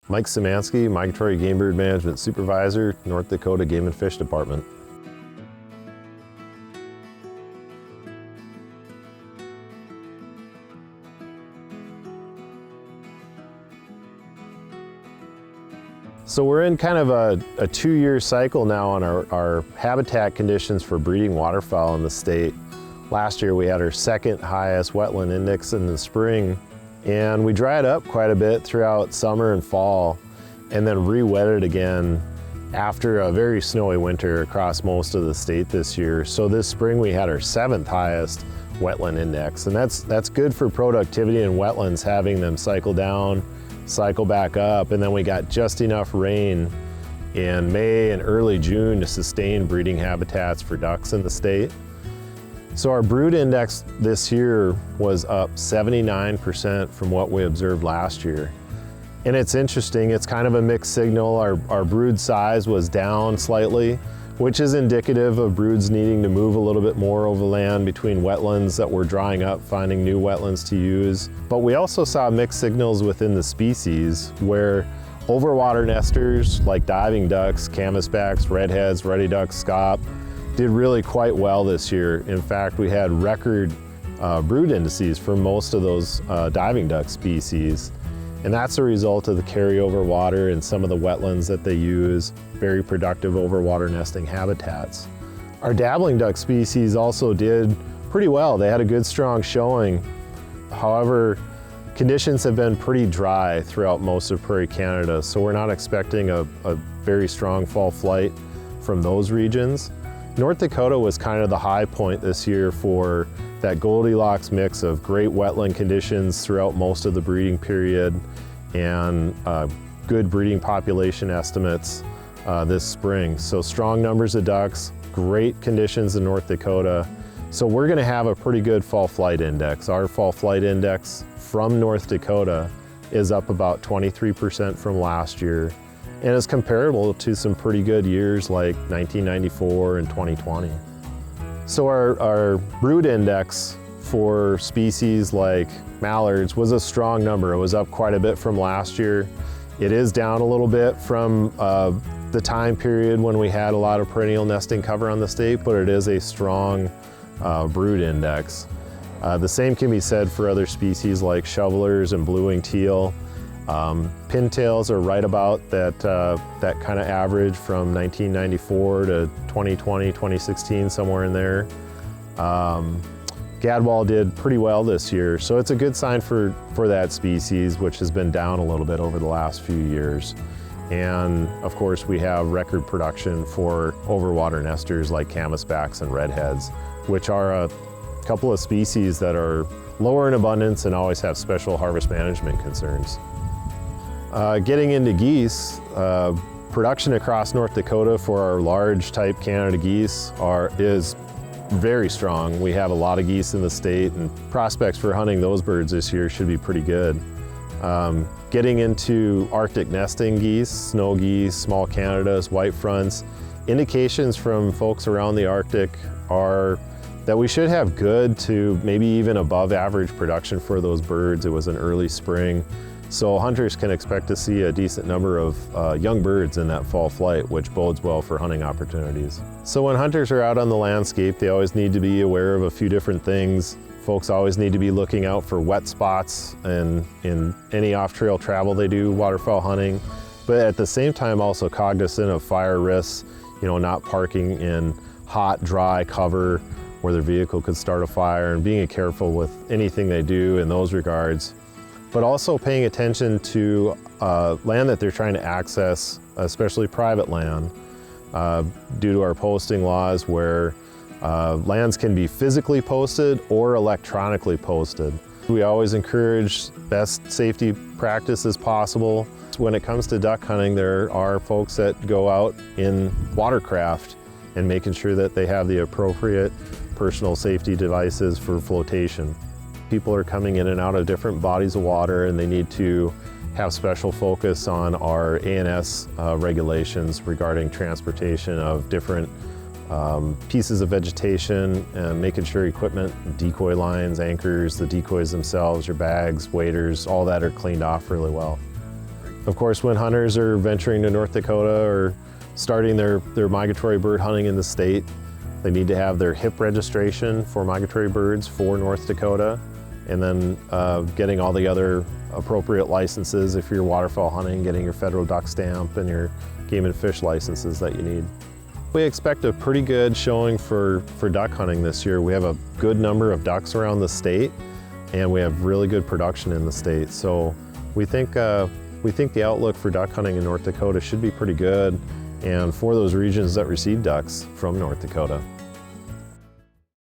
Mike Szymanski, Migratory Game Bird Management Supervisor, North Dakota Game and Fish Department. So we're in kind of a 2-year cycle now on our habitat conditions for breeding waterfowl in the state. Last year we had our second highest wetland index in the spring, and we dried up quite a bit throughout summer and fall, and then re-wetted again after a very snowy winter across most of the state this year. So this spring we had our 7th highest wetland index, and that's good for productivity in wetlands, having them cycle down, cycle back up, and then we got just enough rain in May and early June to sustain breeding habitats for ducks in the state. So our brood index this year was up 79% from what we observed last year. And it's interesting, it's kind of a mixed signal. Our brood size was down slightly, which is indicative of broods needing to move a little bit more over land between wetlands that were drying up, finding new wetlands to use. But we also saw mixed signals within the species where overwater nesters like diving ducks, canvasbacks, redheads, ruddy ducks, scaup did really quite well this year. In fact, we had record brood indices for most of those diving duck species. And that's a result of the carryover water in some of the wetlands that they use, very productive overwater nesting habitats. Our dabbling duck species also did pretty well. They had a good, strong showing. However, conditions have been pretty dry throughout most of Prairie Canada, so we're not expecting a very strong fall flight from those regions. North Dakota was kind of the high point this year for that Goldilocks mix of great wetland conditions throughout most of the breeding period and good breeding population estimates this spring. So strong numbers of ducks, great conditions in North Dakota. So we're gonna have a pretty good fall flight index. Our fall flight index from North Dakota is up about 23% from last year, and is comparable to some pretty good years like 1994 and 2020. So our brood index for species like mallards was a strong number. It was up quite a bit from last year. It is down a little bit from the time period when we had a lot of perennial nesting cover on the state, but it is a strong brood index. The same can be said for other species like shovelers and blue-winged teal. Pintails are right about that kind of average from 1994 to 2020, 2016, somewhere in there. Gadwall did pretty well this year, so it's a good sign for that species, which has been down a little bit over the last few years. And of course, we have record production for overwater nesters like canvasbacks and redheads, which are a couple of species that are lower in abundance and always have special harvest management concerns. Getting into geese, production across North Dakota for our large type Canada geese is very strong. We have a lot of geese in the state, and prospects for hunting those birds this year should be pretty good. Getting into Arctic nesting geese, snow geese, small Canadas, white fronts, indications from folks around the Arctic are that we should have good to maybe even above average production for those birds. It was an early spring, so hunters can expect to see a decent number of young birds in that fall flight, which bodes well for hunting opportunities. So when hunters are out on the landscape, they always need to be aware of a few different things. Folks always need to be looking out for wet spots and in any off-trail travel they do waterfowl hunting, but at the same time also cognizant of fire risks, not parking in hot, dry cover where their vehicle could start a fire, and being careful with anything they do in those regards. But also paying attention to land that they're trying to access, especially private land, due to our posting laws where lands can be physically posted or electronically posted. We always encourage best safety practices possible. When it comes to duck hunting, there are folks that go out in watercraft and making sure that they have the appropriate personal safety devices for flotation. People are coming in and out of different bodies of water, and they need to have special focus on our ANS regulations regarding transportation of different pieces of vegetation, and making sure equipment, decoy lines, anchors, the decoys themselves, your bags, waders, all that are cleaned off really well. Of course, when hunters are venturing to North Dakota or starting their migratory bird hunting in the state, they need to have their HIP registration for migratory birds for North Dakota, and then getting all the other appropriate licenses if you're waterfowl hunting, getting your federal duck stamp and your game and fish licenses that you need. We expect a pretty good showing for duck hunting this year. We have a good number of ducks around the state, and we have really good production in the state. So we think the outlook for duck hunting in North Dakota should be pretty good, and for those regions that receive ducks from North Dakota.